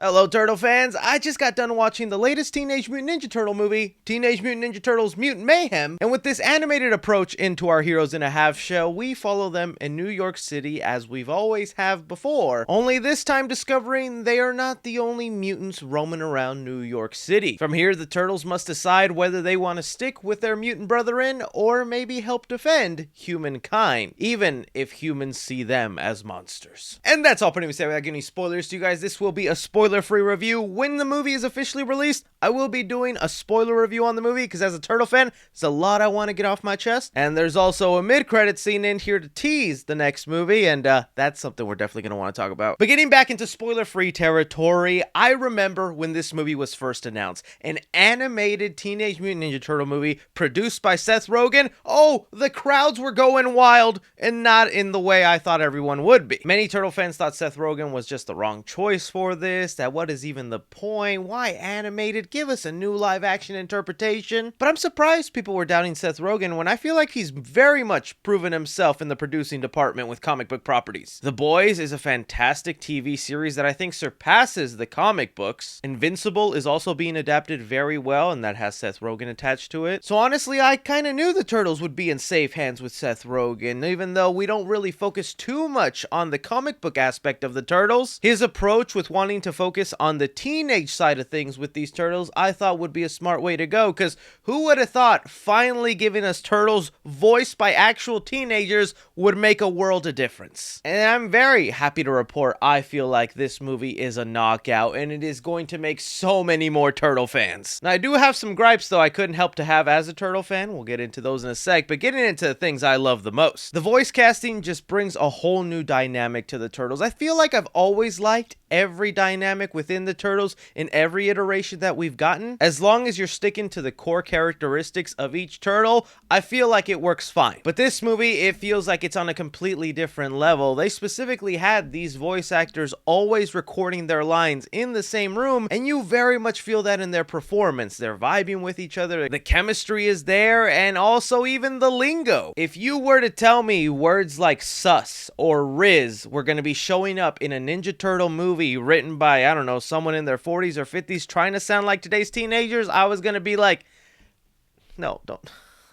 Hello, Turtle fans! I just got done watching the latest Teenage Mutant Ninja Turtle movie, Teenage Mutant Ninja Turtles Mutant Mayhem, and with this animated approach into our Heroes in a Half show, we follow them in New York City as we've always have before, only this time discovering they are not the only mutants roaming around New York City. From here, the Turtles must decide whether they want to stick with their mutant brethren or maybe help defend humankind, even if humans see them as monsters. And that's all pretty much without giving any spoilers to you guys. This will be a spoiler-free review. When the movie is officially released, I will be doing a spoiler review on the movie because as a Turtle fan, there's a lot I want to get off my chest. And there's also a mid-credit scene in here to tease the next movie, and that's something we're definitely going to want to talk about. But getting back into spoiler-free territory, I remember when this movie was first announced. An animated Teenage Mutant Ninja Turtle movie produced by Seth Rogen. Oh, the crowds were going wild, and not in the way I thought everyone would be. Many Turtle fans thought Seth Rogen was just the wrong choice for this, that what is even the point? Why animated? Give us a new live action interpretation. But I'm surprised people were doubting Seth Rogen when I feel like he's very much proven himself in the producing department with comic book properties. The Boys is a fantastic TV series that I think surpasses the comic books. Invincible is also being adapted very well, and that has Seth Rogen attached to it. So honestly, I kind of knew the Turtles would be in safe hands with Seth Rogen, even though we don't really focus too much on the comic book aspect of the Turtles. His approach with wanting to focus on the teenage side of things with these Turtles, I thought would be a smart way to go, because who would have thought finally giving us Turtles voiced by actual teenagers would make a world of difference? And I'm very happy to report I feel like this movie is a knockout, and it is going to make so many more Turtle fans. Now, I do have some gripes, though, I couldn't help to have as a Turtle fan. We'll get into those in a sec, but getting into the things I love the most. The voice casting just brings a whole new dynamic to the Turtles. I feel like I've always liked every dynamic within the Turtles in every iteration that we've gotten. As long as you're sticking to the core characteristics of each Turtle, I feel like it works fine. But this movie, it feels like it's on a completely different level. They specifically had these voice actors always recording their lines in the same room, and you very much feel that in their performance. They're vibing with each other, the chemistry is there, and also even the lingo. If you were to tell me words like sus or riz were going to be showing up in a Ninja Turtle movie written by, I don't know, someone in their 40s or 50s trying to sound like today's teenagers, I was going to be like, no, don't.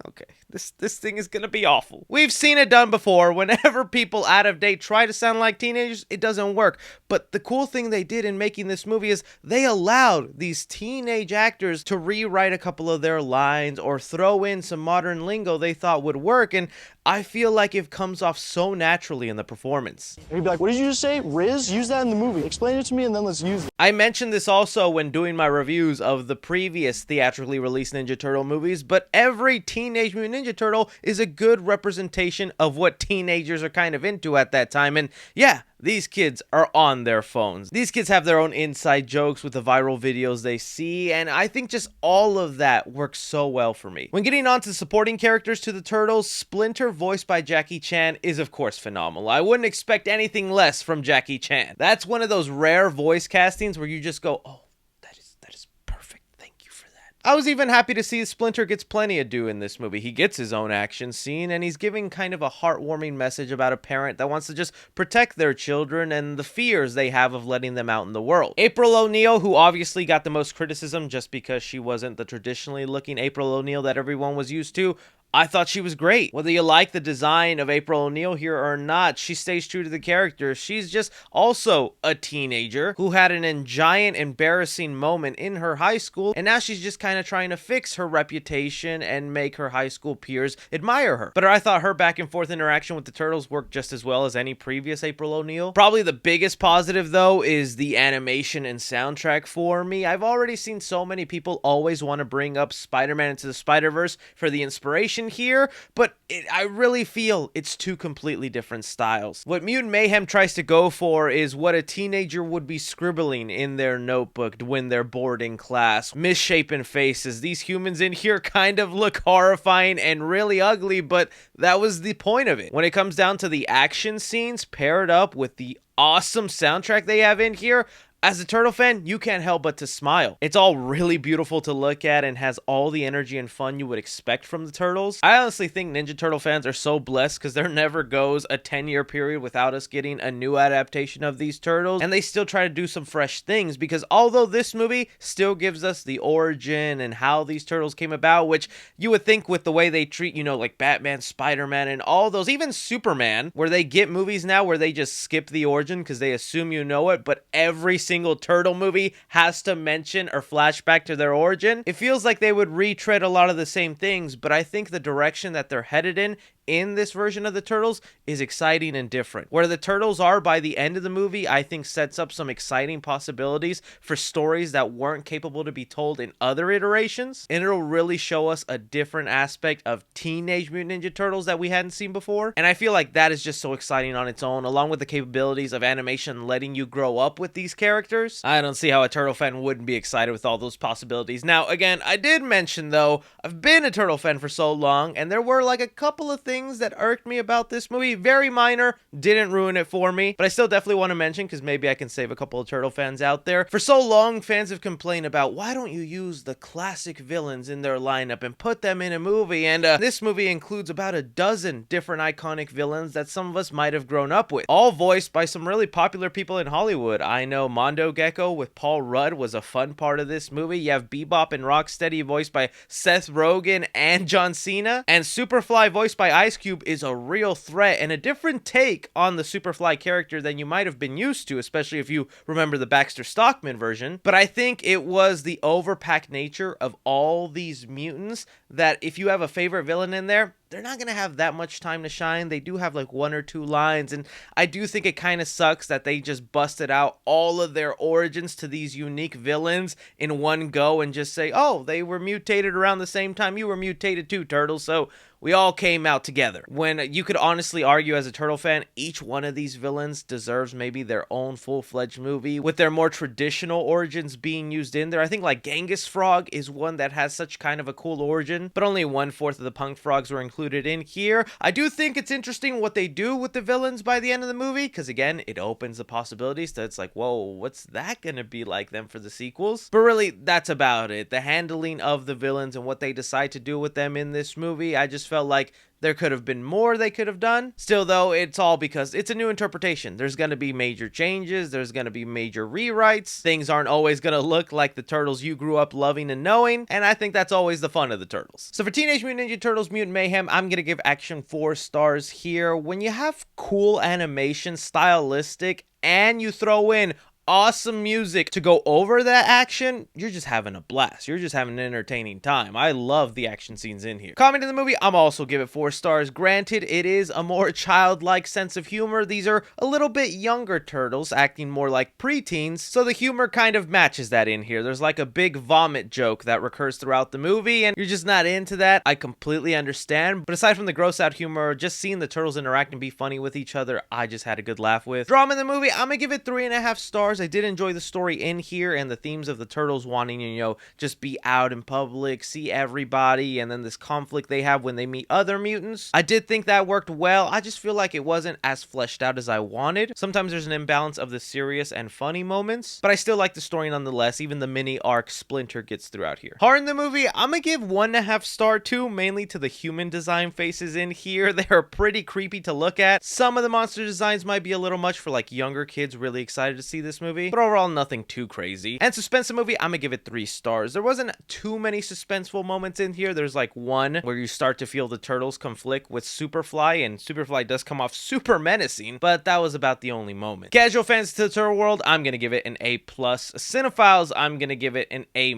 Okay, this thing is gonna be awful. We've seen it done before. Whenever people out of date try to sound like teenagers, it doesn't work. But the cool thing they did in making this movie is they allowed these teenage actors to rewrite a couple of their lines or throw in some modern lingo they thought would work, and I feel like it comes off so naturally in the performance. He'd be like, what did you just say? Riz? Use that in the movie. Explain it to me and then let's use it. I mentioned this also when doing my reviews of the previous theatrically released Ninja Turtle movies, but every Teenage Mutant Ninja Turtle is a good representation of what teenagers are kind of into at that time, and yeah, these kids are on their phones. These kids have their own inside jokes with the viral videos they see, and I think just all of that works so well for me. When getting on to supporting characters to the Turtles, Splinter, voiced by Jackie Chan, is of course phenomenal. I wouldn't expect anything less from Jackie Chan. That's one of those rare voice castings where you just go, oh, that is perfect. Thank you for that. I was even happy to see Splinter gets plenty of due in this movie. He gets his own action scene, and he's giving kind of a heartwarming message about a parent that wants to just protect their children and the fears they have of letting them out in the world. April O'Neil, who obviously got the most criticism just because she wasn't the traditionally looking April O'Neil that everyone was used to, I thought she was great. Whether you like the design of April O'Neil here or not, she stays true to the character. She's just also a teenager who had an giant embarrassing moment in her high school, and now she's just kind of trying to fix her reputation and make her high school peers admire her. But I thought her back and forth interaction with the Turtles worked just as well as any previous April O'Neil. Probably the biggest positive, though, is the animation and soundtrack for me. I've already seen so many people always want to bring up Spider-Man Into the Spider-Verse for the inspiration here, but I really feel it's two completely different styles. What Mutant Mayhem tries to go for is what a teenager would be scribbling in their notebook when they're bored in class. Misshapen faces. These humans in here kind of look horrifying and really ugly, but that was the point of it. When it comes down to the action scenes paired up with the awesome soundtrack they have in here, As a Turtle fan, you can't help but to smile. It's all really beautiful to look at and has all the energy and fun you would expect from the Turtles. I honestly think Ninja Turtle fans are so blessed because there never goes a 10-year period without us getting a new adaptation of these Turtles, and they still try to do some fresh things, because although this movie still gives us the origin and how these Turtles came about, which you would think with the way they treat, like Batman, Spider-Man, and all those, even Superman, where they get movies now where they just skip the origin because they assume you know it, but every single Turtle movie has to mention or flashback to their origin. It feels like they would retread a lot of the same things, but I think the direction that they're headed in this version of the Turtles is exciting and different. Where the Turtles are by the end of the movie, I think sets up some exciting possibilities for stories that weren't capable to be told in other iterations, and it'll really show us a different aspect of Teenage Mutant Ninja Turtles that we hadn't seen before, and I feel like that is just so exciting on its own, along with the capabilities of animation letting you grow up with these characters. I don't see how a Turtle fan wouldn't be excited with all those possibilities. Now, again, I did mention, though, I've been a Turtle fan for so long, and there were like a couple of things that irked me about this movie. Very minor, didn't ruin it for me, but I still definitely want to mention because maybe I can save a couple of Turtle fans out there. For so long, fans have complained about, why don't you use the classic villains in their lineup and put them in a movie? And this movie includes about a dozen different iconic villains that some of us might have grown up with, all voiced by some really popular people in Hollywood. I know Mondo Gecko with Paul Rudd was a fun part of this movie. You have Bebop and Rocksteady voiced by Seth Rogen and John Cena, and Superfly voiced by Ice Cube is a real threat and a different take on the Superfly character than you might have been used to, especially if you remember the Baxter Stockman version. But I think it was the overpacked nature of all these mutants that if you have a favorite villain in there, they're not going to have that much time to shine. They do have like one or two lines, and I do think it kind of sucks that they just busted out all of their origins to these unique villains in one go and just say, oh, they were mutated around the same time you were mutated too, Turtles, so we all came out together. When you could honestly argue as a Turtle fan, each one of these villains deserves maybe their own full-fledged movie with their more traditional origins being used in there. I think like Genghis Frog is one that has such kind of a cool origin, but only 1/4 of the punk frogs were included in here. I do think it's interesting what they do with the villains by the end of the movie, because again, it opens the possibilities that it's like, whoa, what's that gonna be like then for the sequels? But really, that's about it. The handling of the villains and what they decide to do with them in this movie, I just felt like there could have been more they could have done. Still, though, it's all because it's a new interpretation. There's going to be major changes. There's going to be major rewrites. Things aren't always going to look like the Turtles you grew up loving and knowing, and I think that's always the fun of the Turtles. So for Teenage Mutant Ninja Turtles Mutant Mayhem, I'm going to give action 4 stars here. When you have cool animation, stylistic, and you throw in awesome music to go over that action, you're just having a blast. You're just having an entertaining time. I love the action scenes in here. Comment in the movie, I'm also give it 4 stars. Granted, it is a more childlike sense of humor. These are a little bit younger Turtles, acting more like preteens, so the humor kind of matches that in here. There's like a big vomit joke that recurs throughout the movie, and you're just not into that. I completely understand, but aside from the gross out humor, just seeing the Turtles interact and be funny with each other, I just had a good laugh with. Drama in the movie, I'm gonna give it 3.5 stars. I did enjoy the story in here and the themes of the Turtles wanting to, just be out in public, see everybody, and then this conflict they have when they meet other mutants. I did think that worked well. I just feel like it wasn't as fleshed out as I wanted. Sometimes there's an imbalance of the serious and funny moments, but I still like the story nonetheless. Even the mini arc Splinter gets throughout here. Horror in the movie, I'm gonna give 1.5 star too, mainly to the human design faces in here. They're pretty creepy to look at. Some of the monster designs might be a little much for like younger kids really excited to see this movie, but overall nothing too crazy. And suspense in the movie, I'm gonna give it 3 stars. There wasn't too many suspenseful moments in here. There's like one where you start to feel the Turtles conflict with Superfly, and Superfly does come off super menacing, but that was about the only moment. Casual fans to the Turtle world, I'm gonna give it an A+. Cinephiles, I'm gonna give it an A-,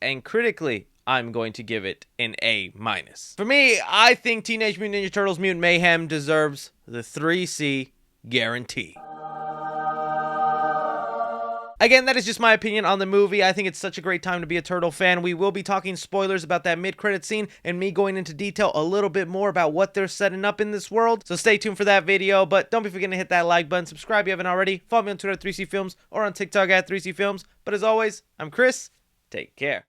and critically, I'm going to give it an A-. For me, I think Teenage Mutant Ninja Turtles Mutant Mayhem deserves the 3C guarantee. Again, that is just my opinion on the movie. I think it's such a great time to be a Turtle fan. We will be talking spoilers about that mid-credit scene and me going into detail a little bit more about what they're setting up in this world. So stay tuned for that video, but don't be forgetting to hit that like button, subscribe if you haven't already, follow me on Twitter at 3C Films or on TikTok at 3C Films. But as always, I'm Chris. Take care.